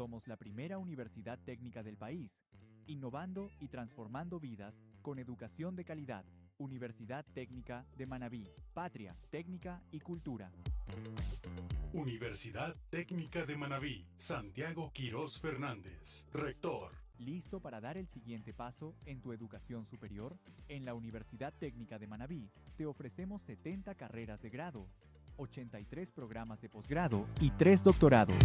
Somos la primera universidad técnica del país, innovando y transformando vidas con educación de calidad. Universidad Técnica de Manabí, patria, técnica y cultura. Universidad Técnica de Manabí, Santiago Quirós Fernández, rector. ¿Listo para dar el siguiente paso en tu educación superior? En la Universidad Técnica de Manabí te ofrecemos 70 carreras de grado, 83 programas de posgrado y 3 doctorados.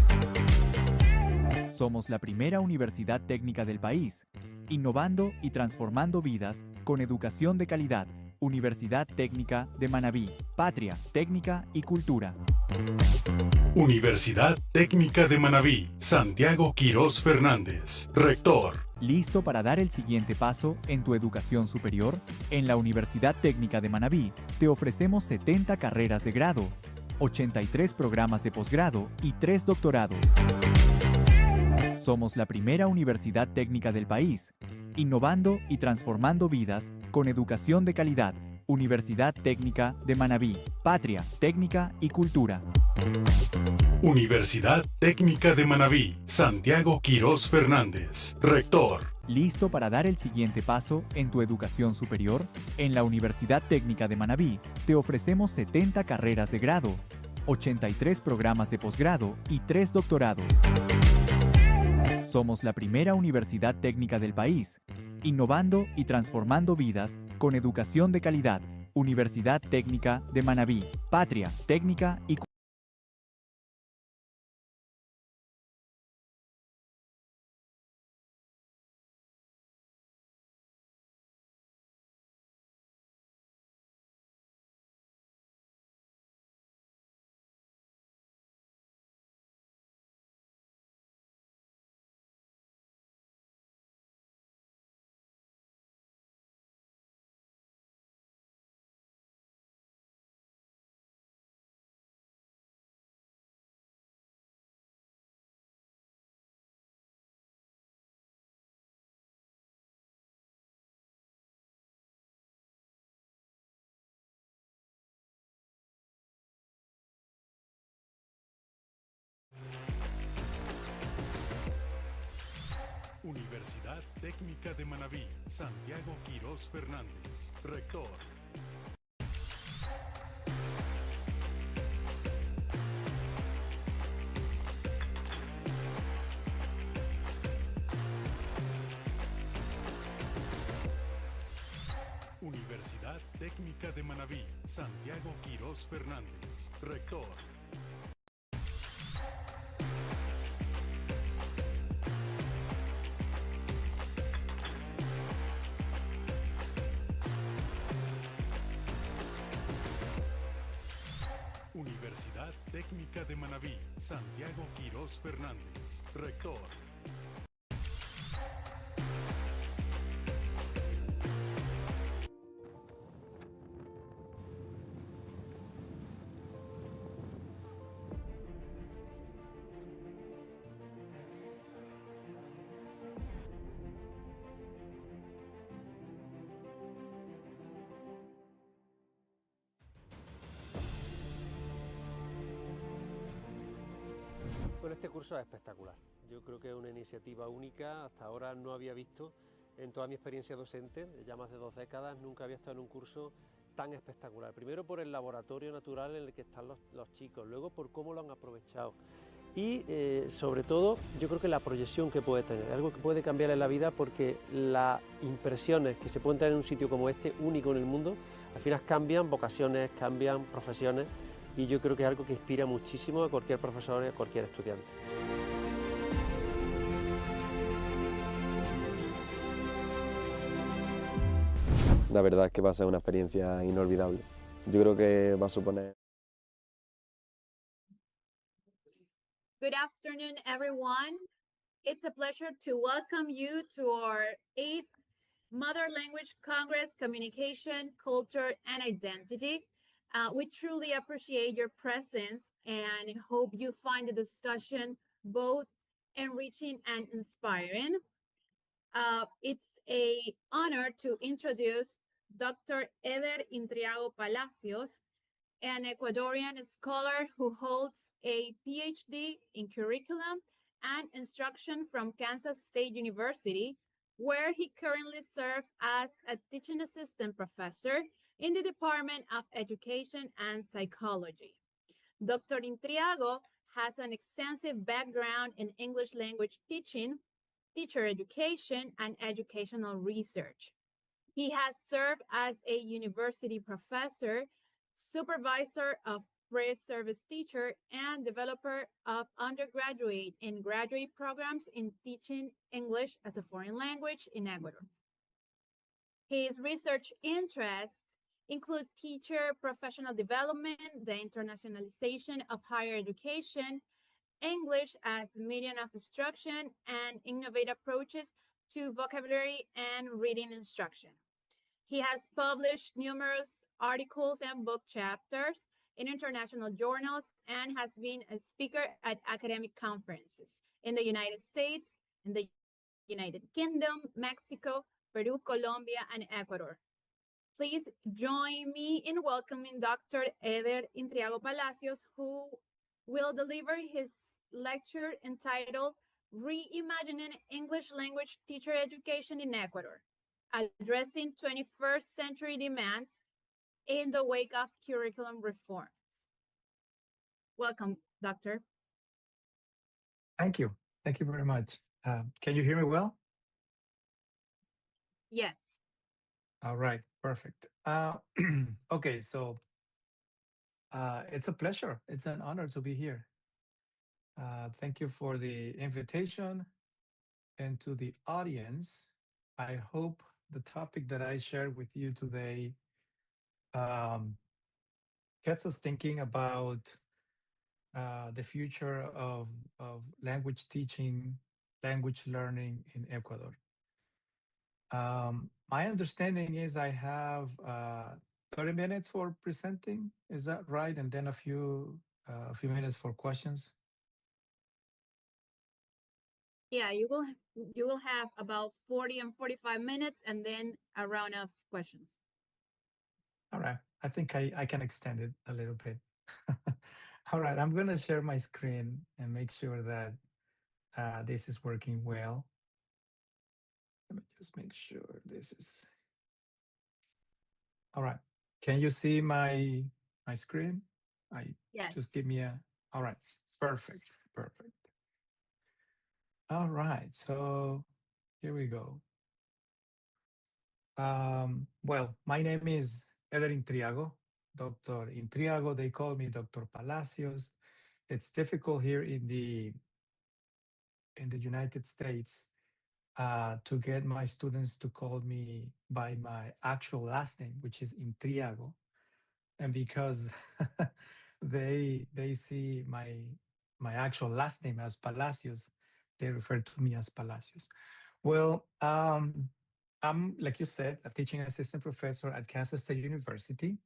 Somos la primera universidad técnica del país, innovando y transformando vidas con educación de calidad. Universidad Técnica de Manabí, patria, técnica y cultura. Universidad Técnica de Manabí, Santiago Quirós Fernández, rector. ¿Listo para dar el siguiente paso en tu educación superior? En la Universidad Técnica de Manabí te ofrecemos 70 carreras de grado, 83 programas de posgrado y 3 doctorados. Somos la primera universidad técnica del país, innovando y transformando vidas con educación de calidad. Universidad Técnica de Manabí, patria, técnica y cultura. Universidad Técnica de Manabí, Santiago Quirós Fernández, rector. ¿Listo para dar el siguiente paso en tu educación superior? En la Universidad Técnica de Manabí te ofrecemos 70 carreras de grado, 83 programas de posgrado y 3 doctorados. Somos la primera universidad técnica del país, innovando y transformando vidas con educación de calidad. Universidad Técnica de Manabí, patria, técnica y cultura. Universidad Técnica de Manabí, Santiago Quirós Fernández, rector. Universidad Técnica de Manabí, Santiago Quirós Fernández, rector. Universidad Técnica de Manabí, Santiago Quirós Fernández, rector. Bueno, este curso es espectacular. Yo creo que es una iniciativa única, hasta ahora no había visto en toda mi experiencia docente, ya más de 2 décadas, nunca había estado en un curso tan espectacular. Primero por el laboratorio natural en el que están los chicos, luego por cómo lo han aprovechado y sobre todo yo creo que la proyección que puede tener, algo que puede cambiarle la vida porque las impresiones que se pueden tener en un sitio como este, único en el mundo, al final cambian vocaciones, cambian profesiones. Y yo creo que es algo que inspira muchísimo a cualquier profesor y a cualquier estudiante. La verdad es que va a ser una experiencia inolvidable. Yo creo que va a suponer... Good afternoon, everyone. It's a pleasure to welcome you to our 8th Mother Language Congress, Communication, Culture, and Identity. We truly appreciate your presence and hope you find the discussion both enriching and inspiring. It's an honor to introduce Dr. Éder Intriago Palacios, an Ecuadorian scholar who holds a PhD in curriculum and Instruction from Kansas State University, where he currently serves as a teaching assistant professor in the Department of Education and Psychology. Dr. Intriago has an extensive background in English language teaching, teacher education, and educational research. He has served as a university professor, supervisor of pre-service teacher, and developer of undergraduate and graduate programs in teaching English as a foreign language in Ecuador. His research interests include teacher professional development, the internationalization of higher education, English as medium of instruction, and innovative approaches to vocabulary and reading instruction. He has published numerous articles and book chapters in international journals and has been a speaker at academic conferences in the United States, in the United Kingdom, Mexico, Peru, Colombia, and Ecuador. Please join me in welcoming Dr. Éder Intriago Palacios, who will deliver his lecture entitled Reimagining English Language Teacher Education in Ecuador, Addressing 21st Century Demands in the Wake of Curriculum Reforms. Welcome, Doctor. Thank you. Thank you very much. Can you hear me well? Yes. All right, perfect. Okay, so it's a pleasure. It's an honor to be here. Thank you for the invitation, and to the audience. I hope the topic that I share with you today um, gets us thinking about the future of language teaching, language learning in Ecuador. My understanding is I have 30 minutes for presenting. Is that right? And then a few minutes for questions. Yeah, you will have about 40 and 45 minutes and then a round of questions. All right. I think I can extend it a little bit. All right. I'm going to share my screen and make sure that this is working well. Let me just make sure this is. All right. Can you see my screen? Yes. Just give me a. All right. Perfect. Perfect. All right. So here we go. Well, my name is Éder Intriago. Dr. Intriago, they call me Dr. Palacios. It's difficult here in the United States to get my students to call me by my actual last name, which is Intriago. And because they see my actual last name as Palacios, they refer to me as Palacios. Well, I'm, like you said, a teaching assistant professor at Kansas State University.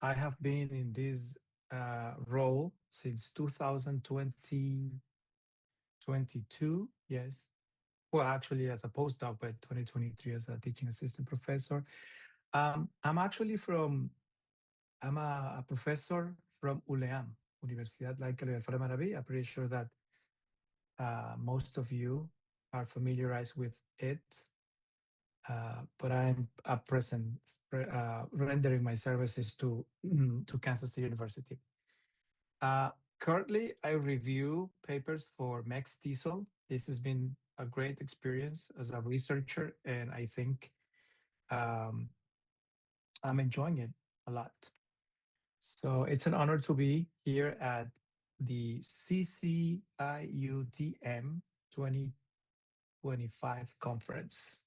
I have been in this role since 2022. Yes. Well, actually, as a postdoc, but 2023 as a teaching assistant professor. I'm actually I'm a professor from ULEAM, Universidad Laica Libertad de Manaví. I'm pretty sure that most of you are familiarized with it. But I'm at present rendering my services to Kansas State University. Currently, I review papers for MEX TESOL. This has been a great experience as a researcher, and I think I'm enjoying it a lot. So it's an honor to be here at the CCIUTM 2025 conference.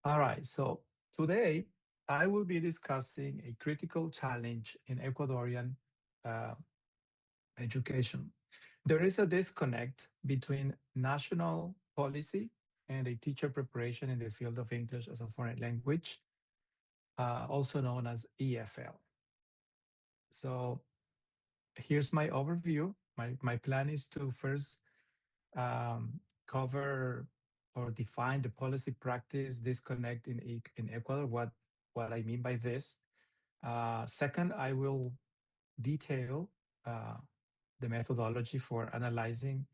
All right, so today I will be discussing a critical challenge in Ecuadorian education. There is a disconnect between national policy and a teacher preparation in the field of English as a foreign language, also known as EFL. So here's my overview. My plan is to first cover or define the policy practice disconnect in Ecuador, what I mean by this. Second, I will detail the methodology for analyzing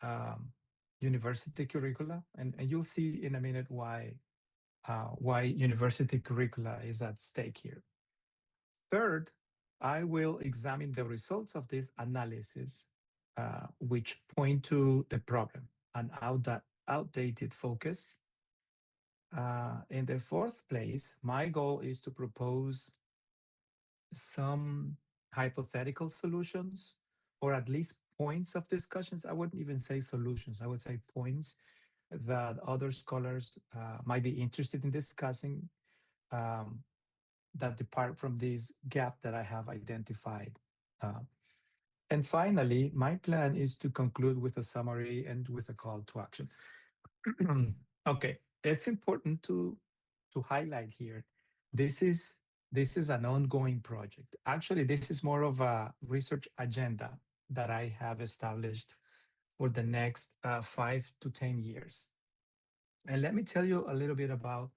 um, university curricula, and you'll see in a minute why university curricula is at stake here. Third, I will examine the results of this analysis, which point to the problem and outdated focus. In the fourth place, my goal is to propose some hypothetical solutions, or at least points of discussions. I wouldn't even say solutions, I would say points that other scholars might be interested in discussing, um, that depart from this gap that I have identified. Uh, and finally, my plan is to conclude with a summary and with a call to action. Okay, it's important to highlight here. This is this is an ongoing project. Actually, this is more of a research agenda that I have established for the next 5 to 10 years. And let me tell you a little bit about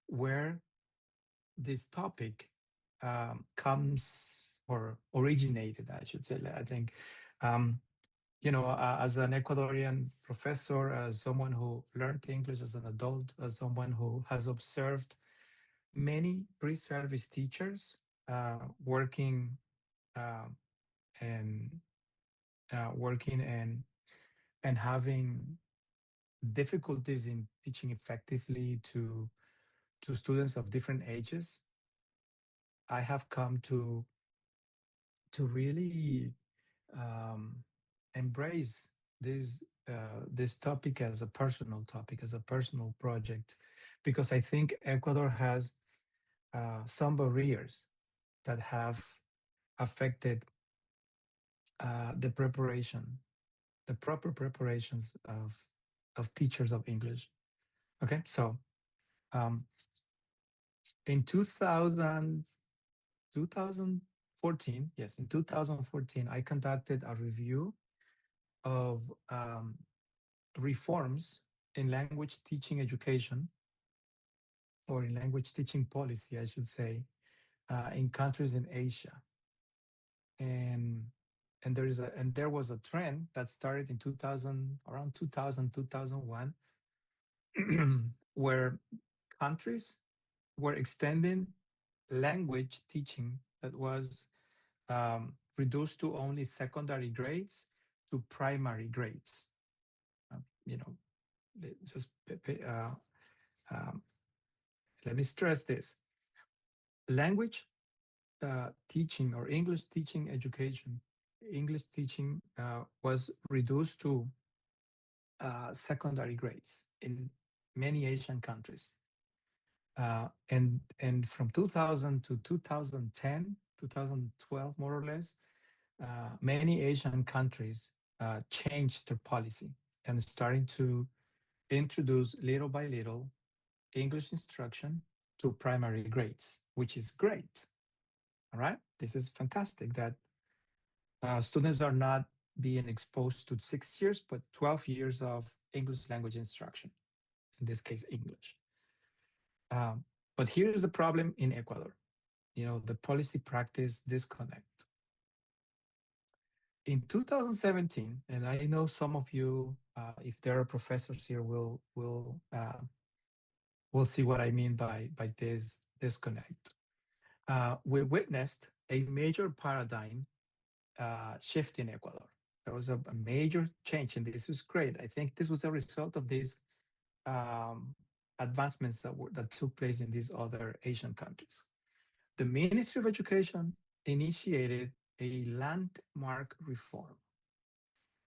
where this topic comes, or originated, I should say. I think, um, as an Ecuadorian professor, as someone who learned English as an adult, as someone who has observed many pre-service teachers working uh, and working and having difficulties in teaching effectively to students of different ages, I have come to really um, embrace this topic as a personal topic, as a personal project, because I think Ecuador has some barriers that have affected the preparation, the proper preparations of teachers of English. Okay, so um, in 2014, yes, in 2014, I conducted a review of reforms in language teaching education, or in language teaching policy, I should say, in countries in Asia. And there was a trend that started in 2000, around 2000, 2001, where countries were extending language teaching that was reduced to only secondary grades to primary grades. You know, just um, let me stress this: language teaching, or English teaching education, English teaching was reduced to secondary grades in many Asian countries. And from 2000 to 2010, 2012, more or less, many Asian countries changed their policy and starting to introduce little by little English instruction to primary grades, which is great. All right, this is fantastic that students are not being exposed to 6 years, but 12 years of English language instruction, in this case, English. But here's the problem in Ecuador. The policy practice disconnect. In 2017, and I know some of you, if there are professors here, will see what I mean by this disconnect. We witnessed a major paradigm shift in Ecuador. There was a major change, and this was great. I think this was a result of these advancements that took place in these other Asian countries. The Ministry of Education initiated a landmark reform.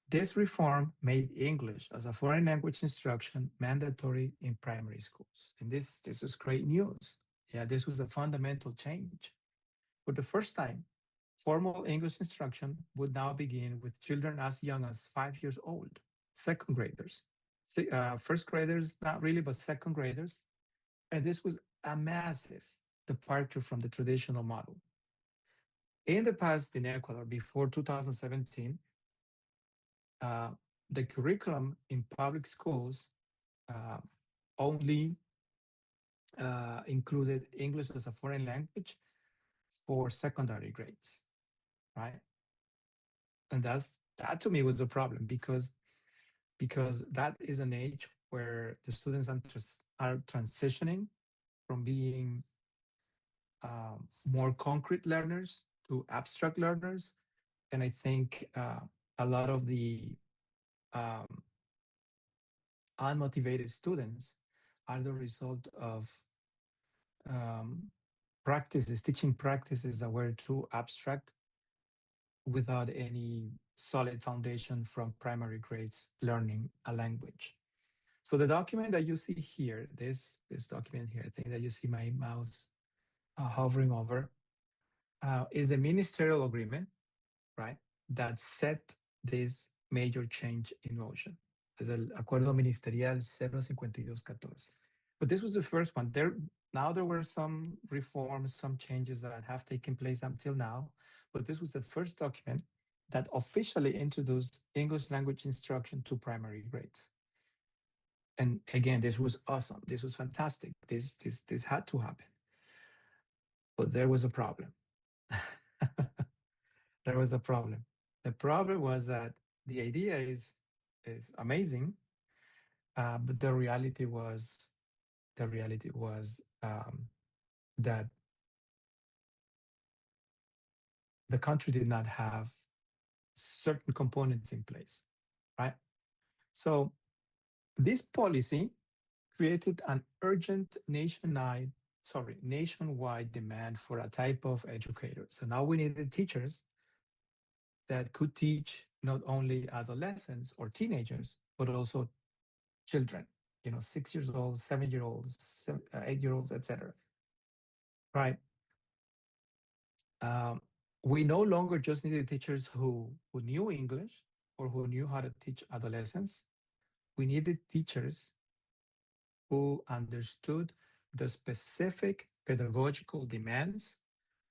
This reform made English as a foreign language instruction mandatory in primary schools. And this was great news. Yeah, this was a fundamental change. For the first time, formal English instruction would now begin with children as young as 5 years old, second graders. First graders, not really, but second graders. And this was a massive departure from the traditional model. In the past, in Ecuador, before 2017, the curriculum in public schools only included English as a foreign language for secondary grades, right? And that to me was a problem because that is an age where the students are transitioning from being more concrete learners to abstract learners. And I think a lot of the um, unmotivated students are the result of um, teaching practices that were too abstract without any solid foundation from primary grades learning a language. So the document that you see here, this document here, I think that you see my mouse hovering over, is a ministerial agreement, right, that set this major change in motion. Es el Acuerdo Ministerial 05214. But this was the first one. Now there were some reforms, some changes that have taken place until now, but this was the first document that officially introduced English language instruction to primary grades. And again, this was awesome. This was fantastic. This had to happen. But there was a problem. There was a problem. The problem was that the idea is amazing, but the reality was that the country did not have certain components in place, right? So this policy created an urgent nationwide demand for a type of educator. So now we needed teachers that could teach not only adolescents or teenagers, but also children, 6 years old, 7-year-olds, 8-year-olds, etc. Right? We no longer just needed teachers who knew English or who knew how to teach adolescents. We needed teachers who understood the specific pedagogical demands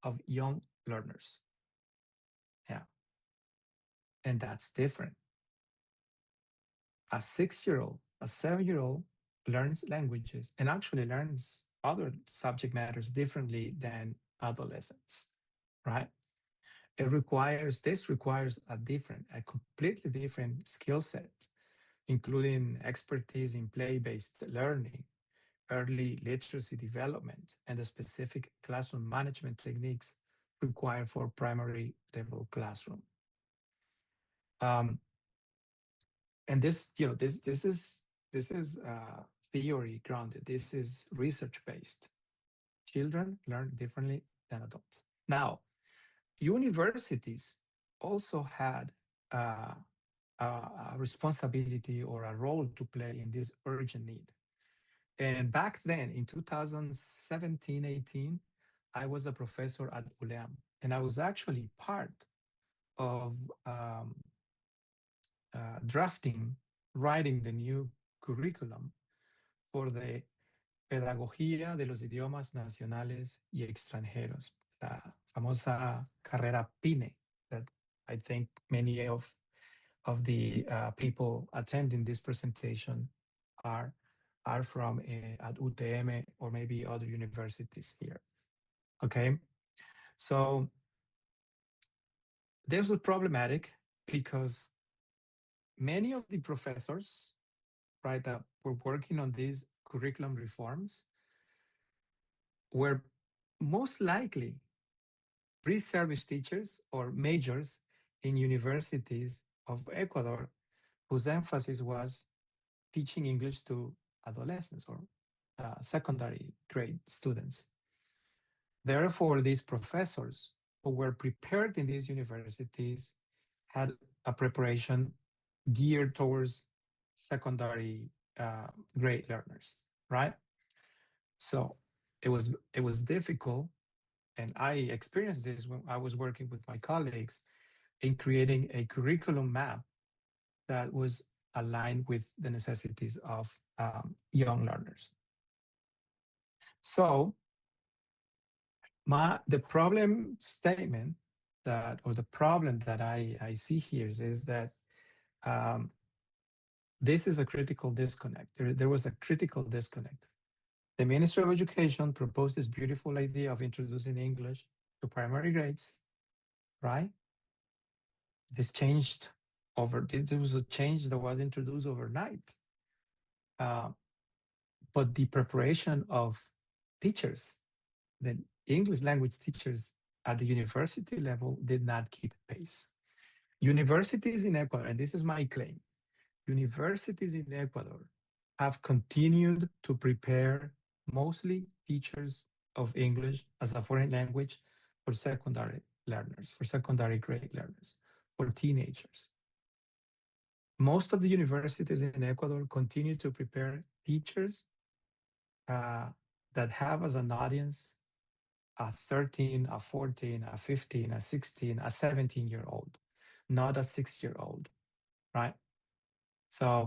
of young learners. Yeah. And that's different. A 6-year-old, a 7-year-old learns languages and actually learns other subject matters differently than adolescents, right? This requires a completely different skill set, including expertise in play-based learning, early literacy development, and the specific classroom management techniques required for primary level classroom. And this is theory grounded. This is research based. Children learn differently than adults. Now, universities also had a responsibility or a role to play in this urgent need. And back then, in 2017-18, I was a professor at ULEM, and I was actually part of writing the new curriculum for the Pedagogía de los Idiomas Nacionales y Extranjeros, la famosa carrera PINE, that I think many of the people attending this presentation are from at UTM or maybe other universities here. Okay, so this was problematic because many of the professors, right, that were working on these curriculum reforms were most likely pre-service teachers or majors in universities of Ecuador, whose emphasis was teaching English to adolescents or secondary grade students. Therefore, these professors who were prepared in these universities had a preparation geared towards secondary grade learners, right? So it was difficult, and I experienced this when I was working with my colleagues in creating a curriculum map that was aligned with the necessities of young learners. So the problem statement the problem that I see here is that this is a critical disconnect. There was a critical disconnect. The Ministry of Education proposed this beautiful idea of introducing English to primary grades, right? this changed this was a change that was introduced overnight. But the preparation of teachers, the English language teachers at the university level, did not keep pace. Universities in Ecuador, and this is my claim, universities in Ecuador have continued to prepare mostly teachers of English as a foreign language for secondary learners, for secondary grade learners, for teenagers. Most of the universities in Ecuador continue to prepare teachers that have as an audience a 13, a 14, a 15, a 16, a 17-year-old, not a 6-year-old, right? So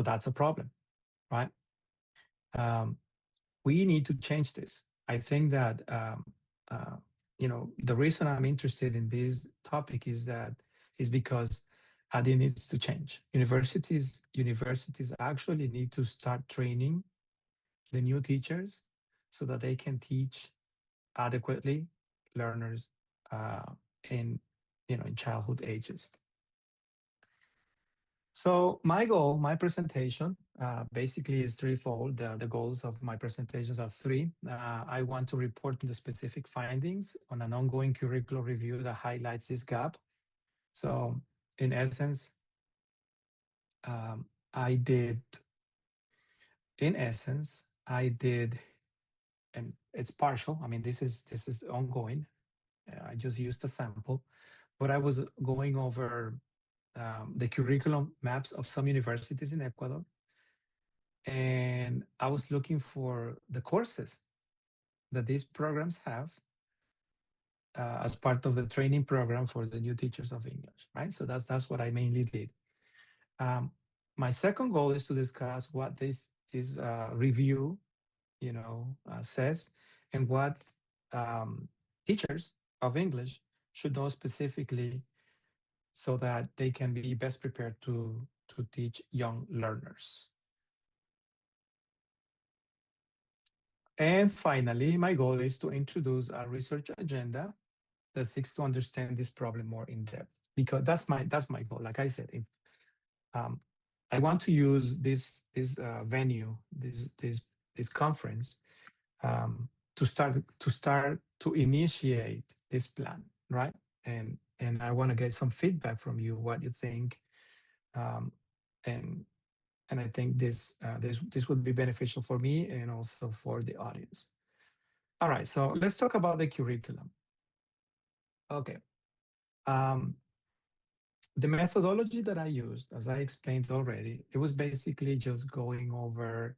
that's a problem, right? We need to change this. I think that the reason I'm interested in this topic is because it needs to change. Universities actually need to start training the new teachers so that they can teach adequately learners in childhood ages. So my goal, my presentation, basically is threefold. The goals of my presentations are three. I want to report on the specific findings on an ongoing curricular review that highlights this gap. So in essence, I did, and it's partial. I mean, this is ongoing. I just used a sample, but I was going over the curriculum maps of some universities in Ecuador. And I was looking for the courses that these programs have as part of the training program for the new teachers of English, right? So that's what I mainly did. My second goal is to discuss what this review, says, and what teachers of English should know specifically so that they can be best prepared to teach young learners. And finally, my goal is to introduce a research agenda that seeks to understand this problem more in depth, because that's my goal. Like I said, if, I want to use this venue, this conference, to start to initiate this plan, right? And I want to get some feedback from you, what you think, and I think this would be beneficial for me and also for the audience. All right, so let's talk about the curriculum. Okay. The methodology that I used, as I explained already, it was basically just going over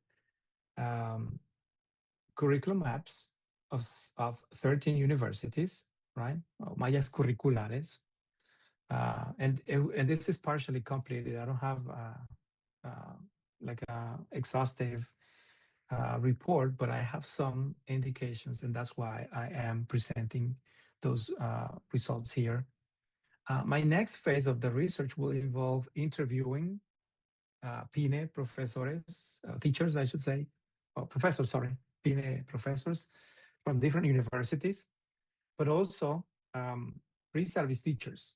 curriculum maps of 13 universities, right? Mallas curriculares. And this is partially completed. I don't have like a exhaustive report, but I have some indications, and that's why I am presenting those results here. My next phase of the research will involve interviewing PINE professors, teachers, I should say, professors, sorry, PINE professors from different universities, but also pre-service teachers,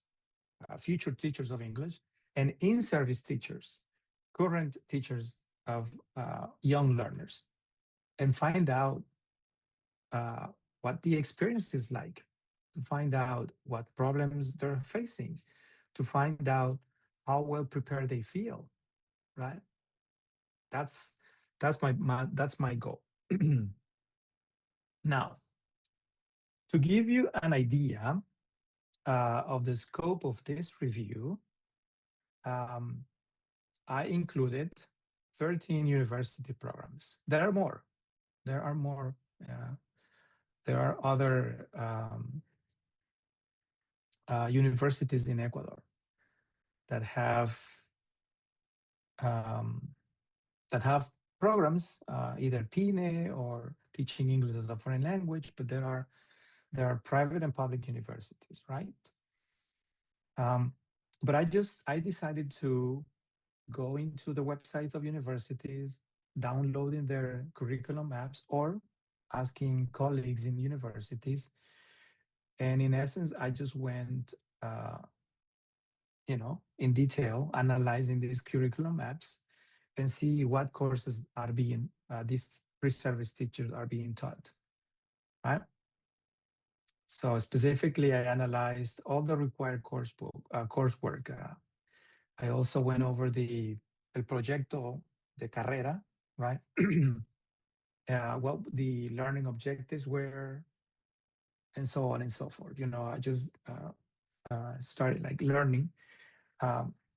future teachers of English, and in-service teachers, current teachers of young learners, and find out what the experience is like, to find out what problems they're facing, to find out how well prepared they feel, right? That's my goal. Now, to give you an idea of the scope of this review, I included 13 university programs. There are more. There are other universities in Ecuador that have programs, either PINE or teaching English as a foreign language, but there are private and public universities, right? But I decided to go into the websites of universities, downloading their curriculum maps, or asking colleagues in universities And in essence, I just went, in detail, analyzing these curriculum maps and see what courses are being, these pre-service teachers are being taught, right? So specifically, I analyzed all the required coursework. I also went over el proyecto de carrera, right? What the learning objectives were, and so on and so forth. I just started like learning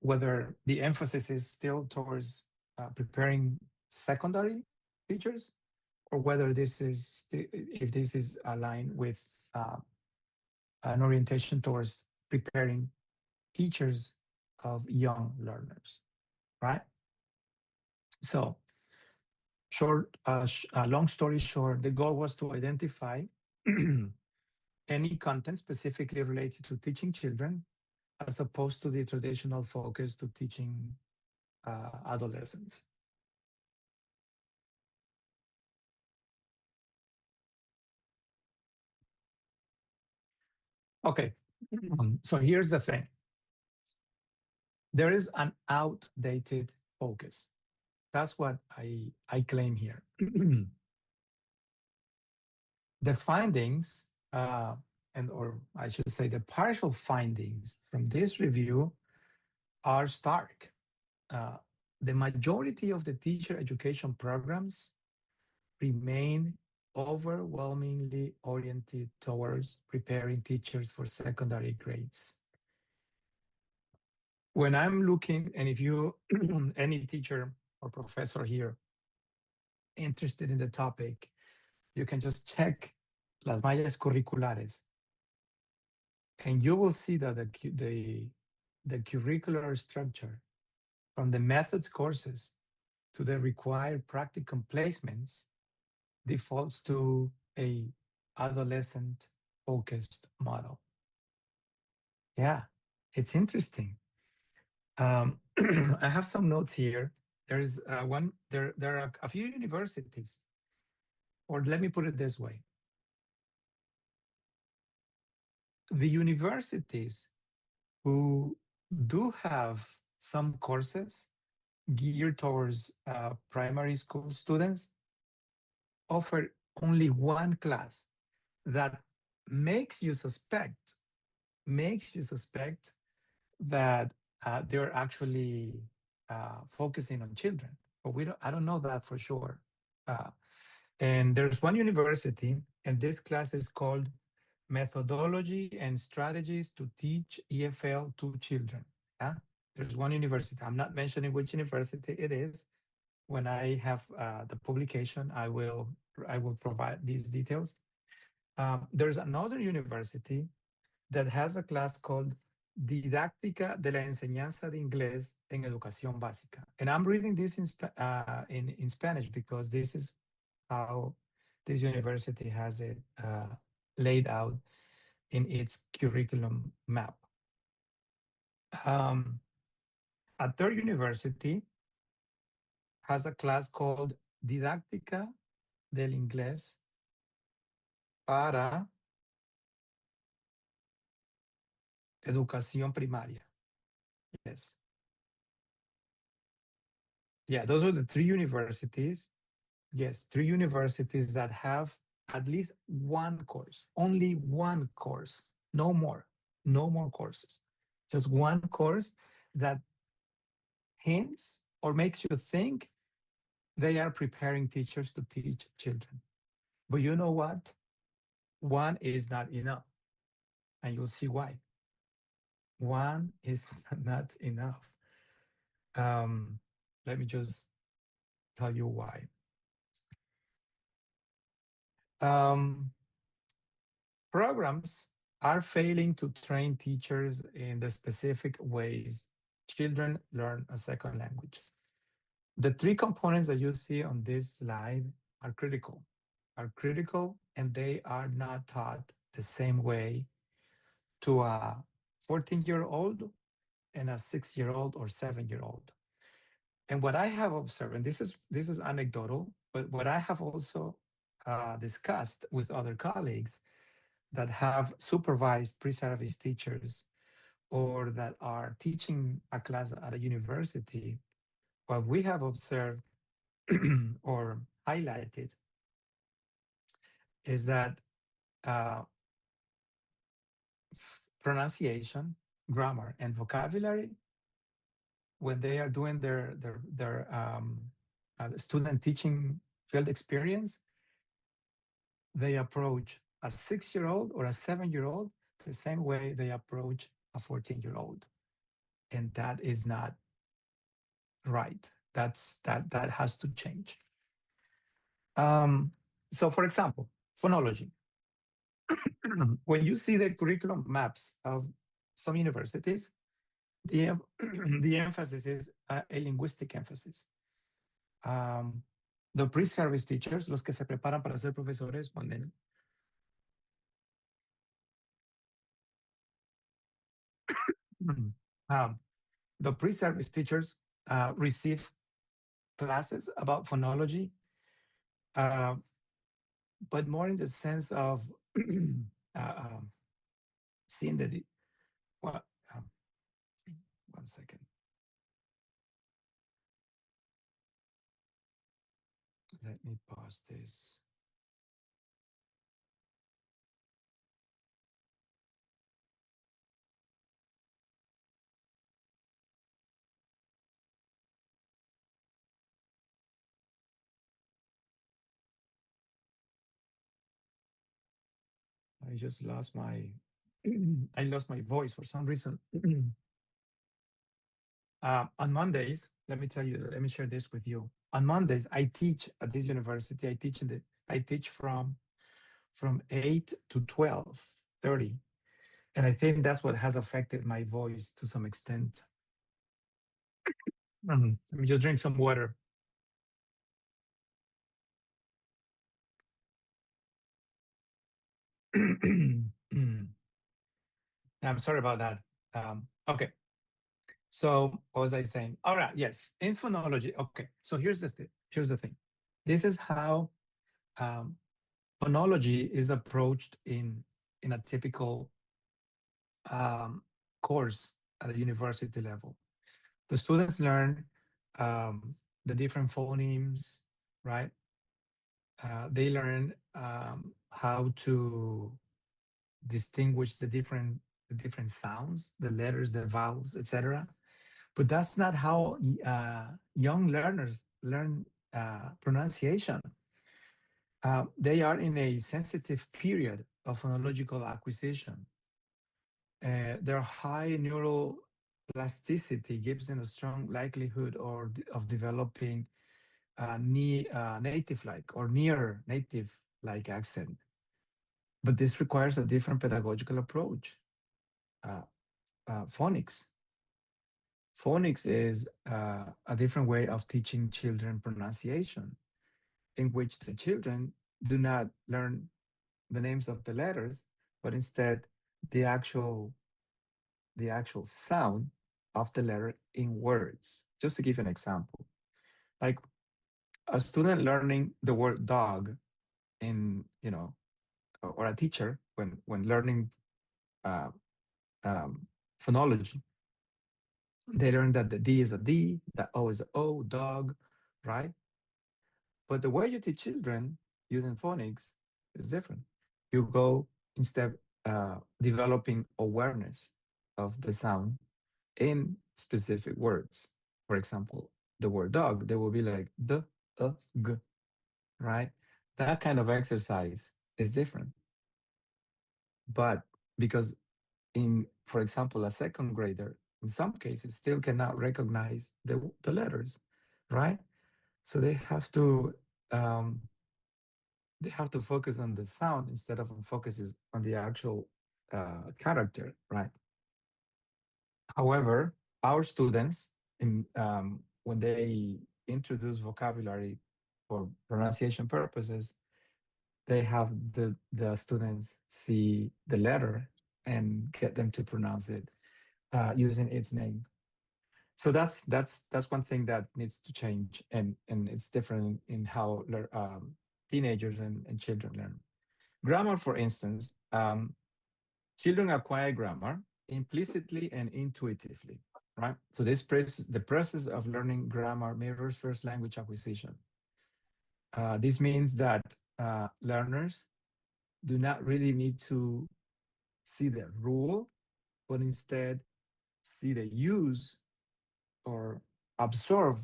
whether the emphasis is still towards preparing secondary teachers, or whether if this is aligned with an orientation towards preparing teachers of young learners, right? So, long story short, the goal was to identify any content specifically related to teaching children, as opposed to the traditional focus to teaching adolescents. Okay, so here's the thing. There is an outdated focus. That's what I claim here. The findings, or I should say the partial findings from this review are stark. The majority of the teacher education programs remain overwhelmingly oriented towards preparing teachers for secondary grades. When I'm looking, and if you, any teacher or professor here interested in the topic, you can just check las mallas curriculares, and you will see that the curricular structure, from the methods courses to the required practicum placements, defaults to a adolescent focused model. Yeah, it's interesting. I have some notes here. There are a few universities, or let me put it this way. The universities who do have some courses geared towards primary school students offer only one class that makes you suspect that they're actually focusing on children, but I don't know that for sure. And there's one university, and this class is called Methodology and Strategies to Teach EFL to Children. Yeah? There's one university. I'm not mentioning which university it is. When I have the publication, I will provide these details. There's another university that has a class called Didáctica de la Enseñanza de Inglés en Educación Básica. And I'm reading this in Spanish because this is how this university has it laid out in its curriculum map. A third university has a class called Didáctica del Inglés para Educación Primaria. Yes. Yeah, those are the three universities. Yes, three universities that have at least one course, only one course, no more courses, just one course that hints or makes you think they are preparing teachers to teach children. But you know what? One is not enough, and you'll see why. One is not enough. Let me just tell you why. Programs are failing to train teachers in the specific ways children learn a second language. The three components that you see on this slide are critical, and they are not taught the same way to a 14-year-old and a 6-year-old or 7-year-old. And what I have observed, and this is anecdotal, but what I have also discussed with other colleagues, that have supervised pre-service teachers or that are teaching a class at a university, what we have observed or highlighted is that uh, pronunciation, grammar, and vocabulary, when they are doing their student teaching field experience, they approach a 6-year-old or a 7-year-old the same way they approach a 14-year-old, and that is not right. That has to change. So, for example, phonology. When you see the curriculum maps of some universities, the the emphasis is a linguistic emphasis. The pre-service teachers, los que se preparan para ser profesores, ponen the pre-service teachers receive classes about phonology, but more in the sense of seeing the well, one second. Let me pause this. I just lost my I lost my voice for some reason. On Mondays, let me share this with you. On Mondays, I teach at this university. I teach from 8 to 12:30. And I think that's what has affected my voice to some extent. Let me just drink some water. I'm sorry about that. Okay. So what was I saying? All right, yes, in phonology. Okay, so here's the thing. This is how phonology is approached in a typical course at a university level. The students learn the different phonemes, right? They learn how to distinguish the different sounds, the letters, the vowels, etc. But that's not how young learners learn pronunciation. They are in a sensitive period of phonological acquisition. Their high neural plasticity gives them a strong likelihood of developing native-like or near native-like accent. But this requires a different pedagogical approach. Phonics. Phonics is a different way of teaching children pronunciation, in which the children do not learn the names of the letters, but instead the actual sound of the letter in words. Just to give an example, like a student learning the word dog in, or a teacher when learning phonology, they learn that the D is a D, the O is a O, dog, right? But the way you teach children using phonics is different. You go instead developing awareness of the sound in specific words. For example, the word dog, they will be like d, g, right? That kind of exercise is different. But because for example, a second grader, in some cases, still cannot recognize the letters, right? So they have to focus on the sound instead of focuses on the actual character, right? However, our students, when they introduce vocabulary for pronunciation purposes, they have the students see the letter and get them to pronounce it using its name. So that's one thing that needs to change, and it's different in how teenagers and children learn. Grammar, for instance, children acquire grammar implicitly and intuitively, right? So the process of learning grammar mirrors first language acquisition. This means that learners do not really need to see the rule, but instead see the use or absorb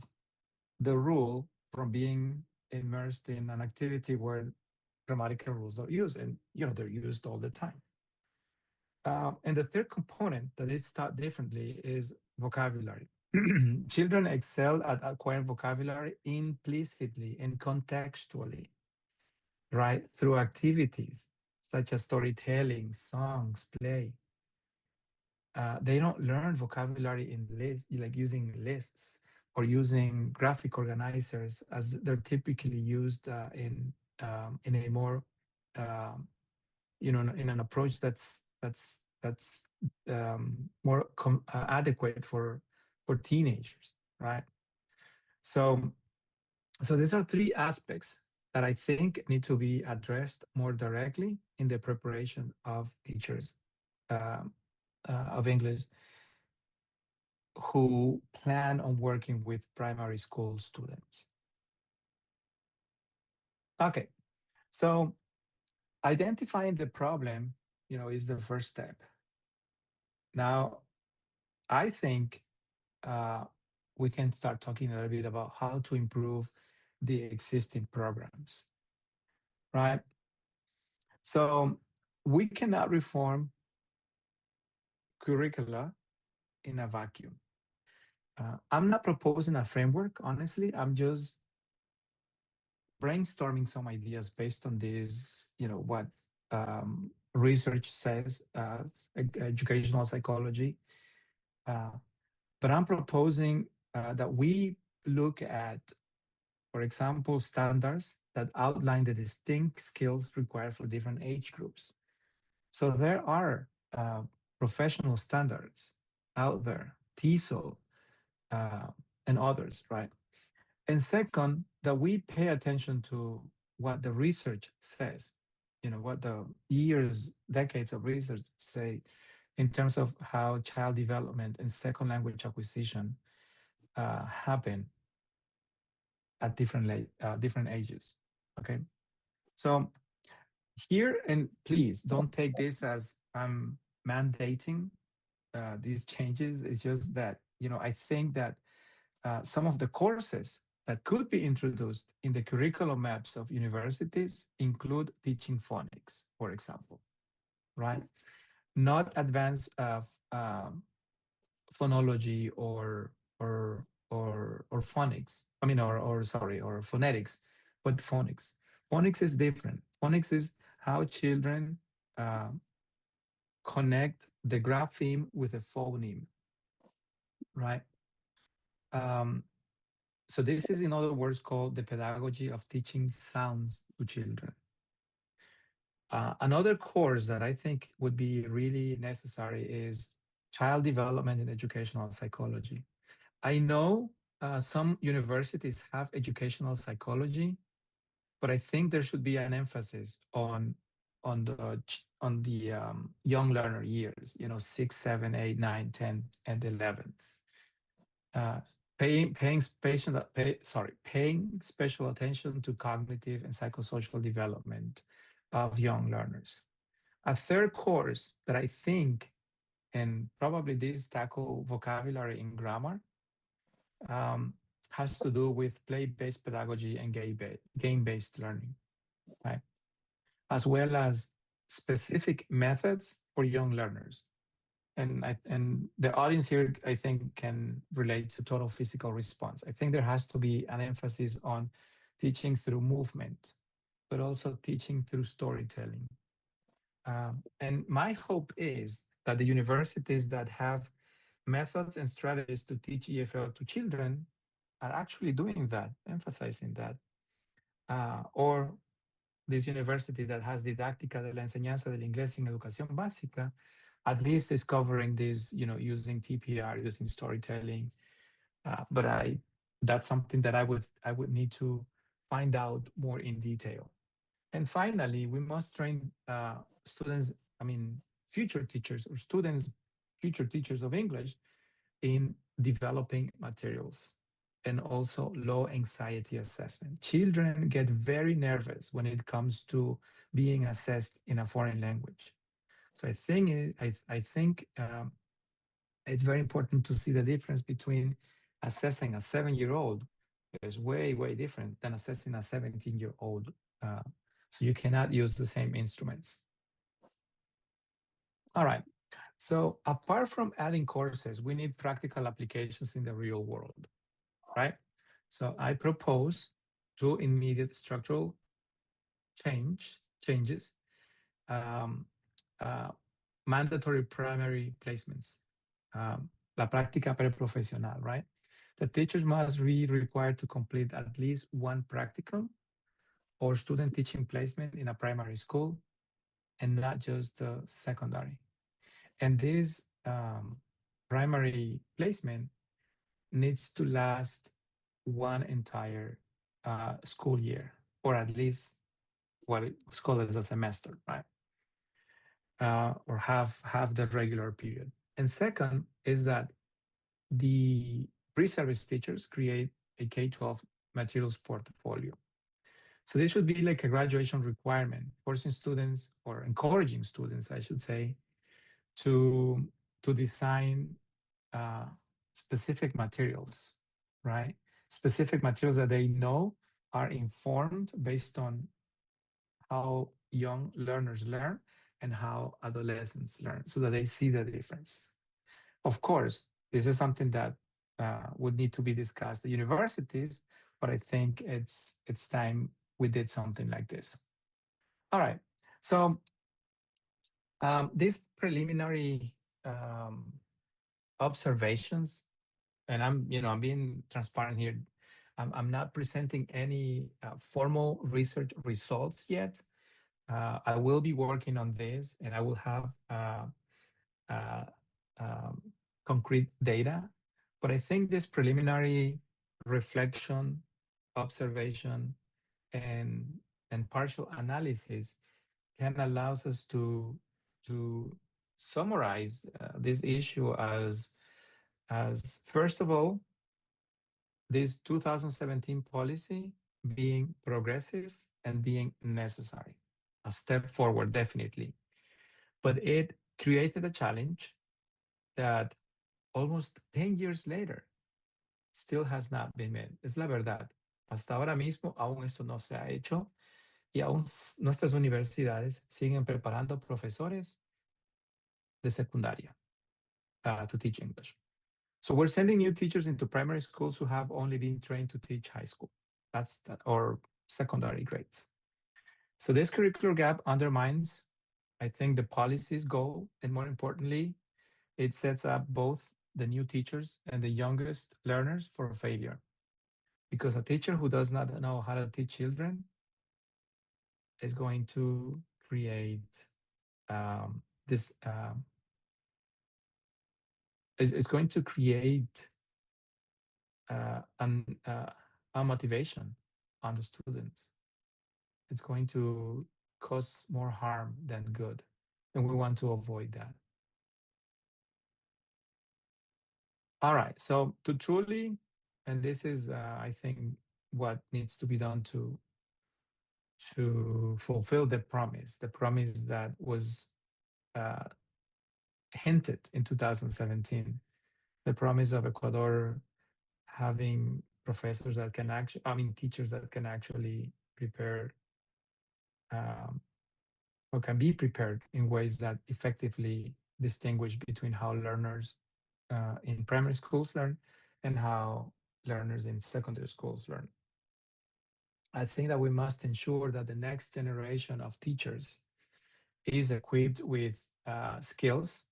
the rule from being immersed in an activity where grammatical rules are used, and they're used all the time. And the third component that is taught differently is vocabulary. Children excel at acquiring vocabulary implicitly and contextually, right? Through activities such as storytelling, songs, play. They don't learn vocabulary in lists, like using lists or using graphic organizers as they're typically used in a more in an approach that's more adequate for teenagers, right? So these are three aspects that I think need to be addressed more directly in the preparation of teachers of English who plan on working with primary school students. Okay, so identifying the problem, is the first step. Now, I think we can start talking a little bit about how to improve the existing programs, right? So we cannot reform curricula in a vacuum. I'm not proposing a framework, honestly. I'm just brainstorming some ideas based on this, what research says, educational psychology. But I'm proposing that we look at, for example, standards that outline the distinct skills required for different age groups. So there are professional standards out there, TESOL, and others, right? And second, that we pay attention to what the research says, what the decades of research say in terms of how child development and second language acquisition happen at different ages. Okay, so here, and please don't take this as I'm mandating these changes. It's just that I think that some of the courses that could be introduced in the curriculum maps of universities include teaching phonics, for example, right? Not advanced phonology or phonics. I mean, or phonetics, but phonics. Phonics is different. Phonics is how children connect the grapheme with a phoneme, right? So this is, in other words, called the pedagogy of teaching sounds to children. Another course that I think would be really necessary is child development in educational psychology. I know some universities have educational psychology, but I think there should be an emphasis on the young learner years, 6, 7, 8, 9, 10, and 11. Paying special attention to cognitive and psychosocial development of young learners. A third course that I think, and probably this tackle vocabulary in grammar, has to do with play-based pedagogy and game-based learning, right? As well as specific methods for young learners. And the audience here, I think, can relate to total physical response. I think there has to be an emphasis on teaching through movement, but also teaching through storytelling. And my hope is that the universities that have methods and strategies to teach EFL to children are actually doing that, emphasizing that. Or this university that has Didáctica de la Enseñanza del Inglés en Educación Básica, at least is covering this, using TPR, using storytelling. But that's something that I would need to find out more in detail. And finally, we must train students, future teachers or students, future teachers of English in developing materials and also low anxiety assessment. Children get very nervous when it comes to being assessed in a foreign language. So I think it's very important to see the difference between assessing a 7-year-old is way different than assessing a 17-year-old. So you cannot use the same instruments. All right. So apart from adding courses, we need practical applications in the real world, right? So I propose 2 immediate structural changes. Mandatory primary placements. La práctica preprofesional, right? The teachers must be required to complete at least 1 practicum or student teaching placement in a primary school and not just secondary. And this primary placement needs to last 1 entire school year, or at least what is called as a semester, right? Or half the regular period. And second is that the pre-service teachers create a K-12 materials portfolio. So this should be like a graduation requirement, forcing students or encouraging students, I should say, to design specific materials, right? Specific materials that they know are informed based on how young learners learn and how adolescents learn, so that they see the difference. Of course, this is something that would need to be discussed at universities, but I think it's time we did something like this. All right. So these preliminary observations, and I'm being transparent here. I'm not presenting any formal research results yet. I will be working on this, and I will have concrete data. But I think this preliminary reflection, observation, and partial analysis can allow us to summarize this issue as first of all, this 2017 policy being progressive and being necessary, a step forward, definitely. But it created a challenge that almost 10 years later still has not been met. Es la verdad. Hasta ahora mismo aún esto no se ha hecho y aún nuestras universidades siguen preparando profesores de secundaria to teach English. So we're sending new teachers into primary schools who have only been trained to teach high school. Or secondary grades. So this curricular gap undermines, I think, the policy's goal, and more importantly, it sets up both the new teachers and the youngest learners for failure. Because a teacher who does not know how to teach children is going to create it's going to create a motivation on the students. It's going to cause more harm than good, and we want to avoid that. All right, so to truly, and this is, I think, what needs to be done to fulfill the promise that was hinted in 2017, the promise of Ecuador having professors that can teachers that can actually prepare or can be prepared in ways that effectively distinguish between how learners in primary schools learn and how learners in secondary schools learn. I think that we must ensure that the next generation of teachers is equipped with skills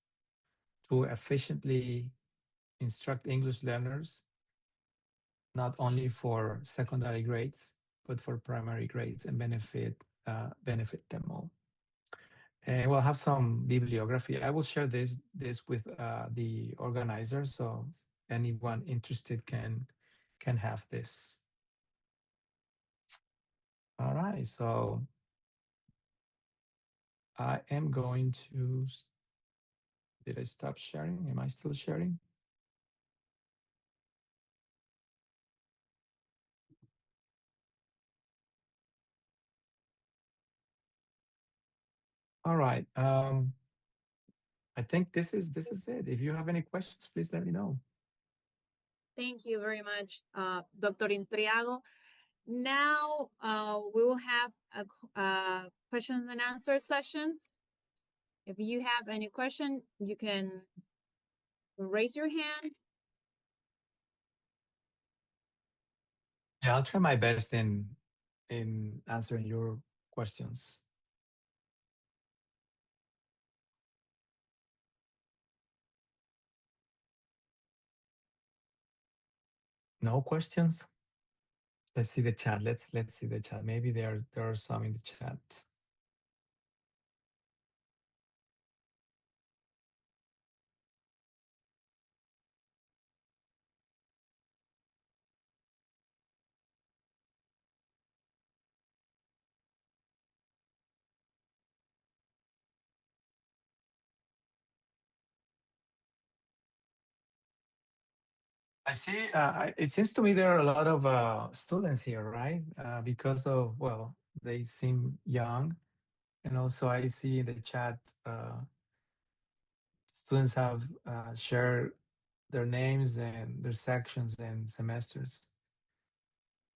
to efficiently instruct English learners, not only for secondary grades, but for primary grades, and benefit them all. And we'll have some bibliography. I will share this with the organizers, so anyone interested can have this. All right, so I am going to, did I stop sharing? Am I still sharing? All right. I think this is it. If you have any questions, please let me know. Thank you very much, Dr. Intriago. Now we will have a questions and answer session. If you have any question, you can raise your hand. Yeah, I'll try my best in answering your questions. No questions? Let's see the chat. Let's see the chat. Maybe there are some in the chat. I see. It seems to me there are a lot of students here, right? Because of, well, they seem young. And also I see in the chat, students have shared their names and their sections and semesters.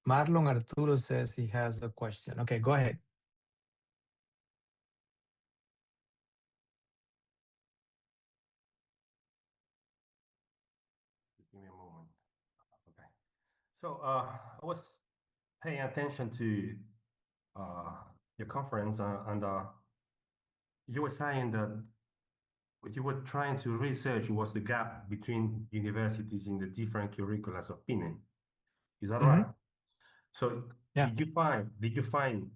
Marlon Arturo says he has a question. Okay, go ahead. Give me a moment. Okay. So I was paying attention to your conference and you were saying that what you were trying to research was the gap between universities in the different curricula of PINE. Is that right? So Yeah. did you find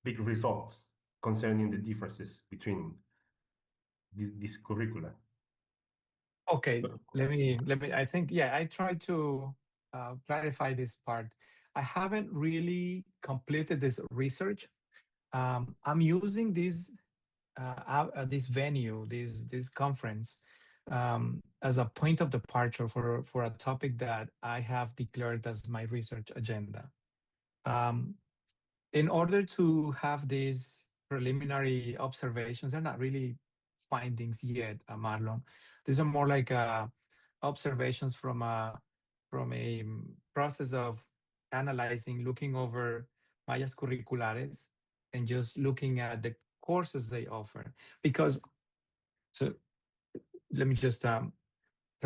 big results concerning the differences between these curricula? Okay, let me, I think, yeah, I tried to clarify this part. I haven't really completed this research. I'm using this venue, this conference, as a point of departure for a topic that I have declared as my research agenda. In order to have these preliminary observations, they're not really findings yet, Marlon. These are more like observations from a process of analyzing, looking over mallas curriculares, and just looking at the courses they offer. Because, so let me just tell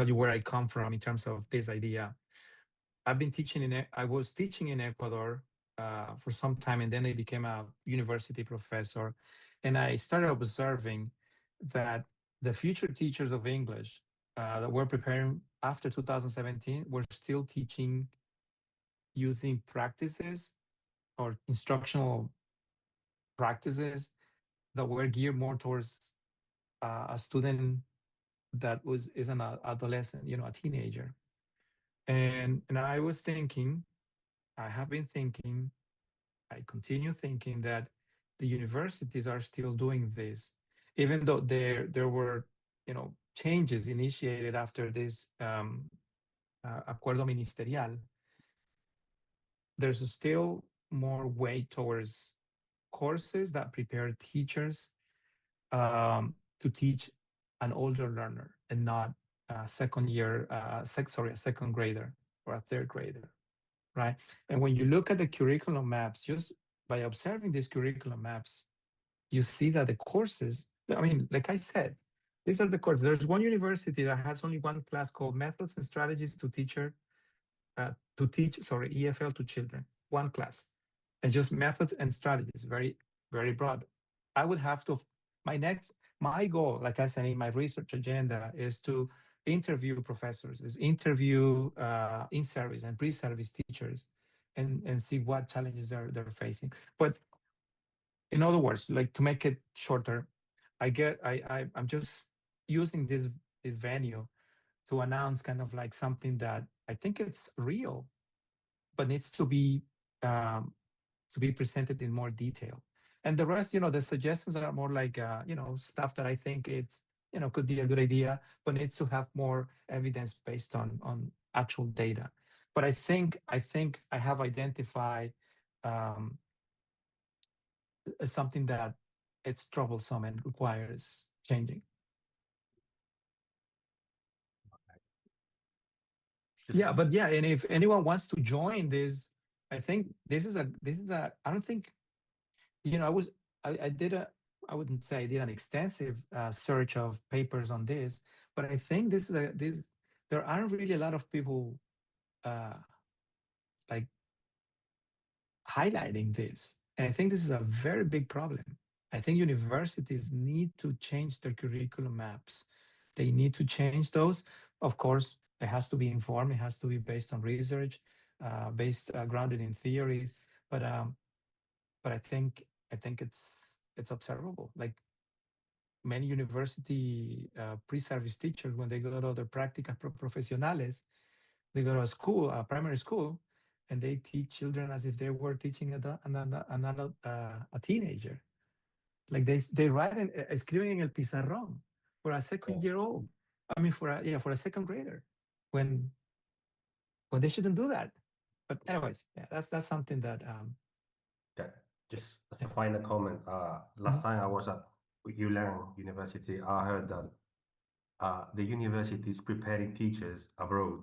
you where I come from in terms of this idea. I've been teaching I was teaching in Ecuador for some time, and then I became a university professor. And I started observing that the future teachers of English that were preparing after 2017 were still teaching using practices or instructional practices that were geared more towards a student that is an adolescent, a teenager. And I was thinking, I have been thinking, I continue thinking that the universities are still doing this, even though there were, changes initiated after this acuerdo ministerial. There's still more weight towards courses that prepare teachers to teach an older learner and not a second grader or a third grader, right? And when you look at the curriculum maps, just by observing these curriculum maps, you see that the courses, I mean, like I said, these are the courses. There's one university that has only one class called Methods and Strategies to teach EFL to children, one class. It's just methods and strategies, very, very broad. I would have to, my goal, like I said in my research agenda, is to interview professors, is interview in-service and pre-service teachers and see what challenges they're facing. But in other words, like to make it shorter, I'm just using this venue to announce kind of like something that I think it's real, but needs to be presented in more detail. And the rest, the suggestions are more like, stuff that I think it's, could be a good idea, but needs to have more evidence based on actual data. But I think I have identified um, something that it's troublesome and requires changing. Yeah, but yeah, and if anyone wants to join this, I think this is a I don't think, I did I wouldn't say I did an extensive search of papers on this, but I think there aren't really a lot of people like highlighting this. And I think this is a very big problem. I think universities need to change their curriculum maps. They need to change those. Of course, it has to be informed. It has to be based on research, grounded in theories. But I think it's observable. Like many university pre-service teachers, when they go to their prácticas profesionales, they go to a school, a primary school, and they teach children as if they were teaching a teenager. Like they write and escriben en el pizarrón for a second-year-old. I mean, for a second grader, when they shouldn't do that. But anyways, yeah, that's something that. Just as a final comment, last time I was at ULAN University, I heard that the university is preparing teachers abroad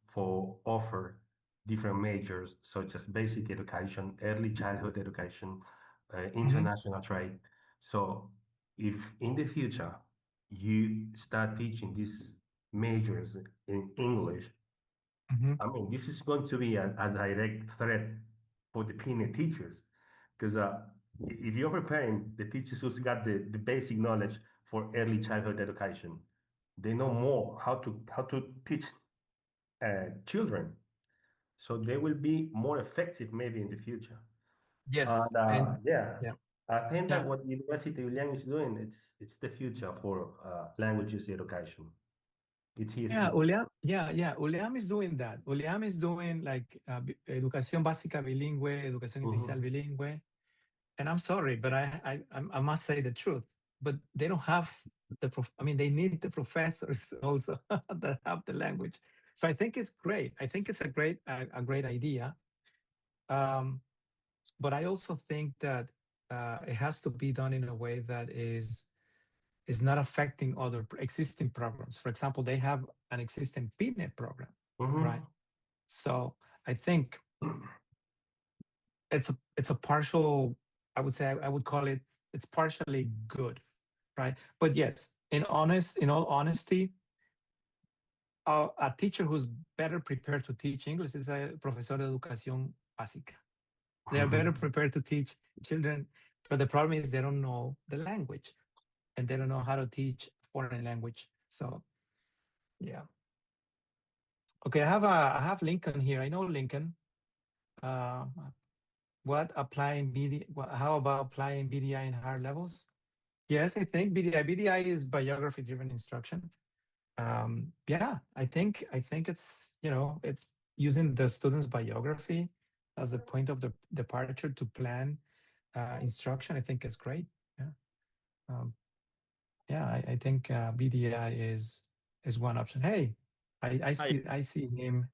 for offer different majors such as basic education, early childhood education, international trade. So if in the future you start teaching these majors in English, I mean, this is going to be a direct threat for the peanut teachers, because if you're preparing the teachers who's got the basic knowledge for early childhood education, they know more how to teach children, so they will be more effective maybe in the future. Yes, And yeah, yeah, I think that yeah. what University of Yang is doing, it's the future for languages education. It's Yeah, history. ULEAM is doing that. ULEAM is doing like educación básica bilingüe, educación inicial bilingüe. And I'm sorry, but I must say the truth. But they don't have they need the professors also that have the language. So I think it's great. I think it's a great idea. But I also think that it has to be done in a way that is not affecting other existing programs. For example, they have an existing PNET program, right? So I think it's a partial. I would say I would call it, it's partially good, right? But yes, in all honesty, a teacher who's better prepared to teach English is a profesor de educación básica. They are better prepared to teach children, but the problem is they don't know the language, and they don't know how to teach foreign language. So, yeah. Okay, I have Lincoln here. I know Lincoln. What applying BD? How about applying BDI in higher levels? Yes, I think BDI is biography-driven instruction. Yeah, I think it's it's using the student's biography as the point of the departure to plan instruction. I think it's great. Yeah, I think BDI is one option. Hey, I see him.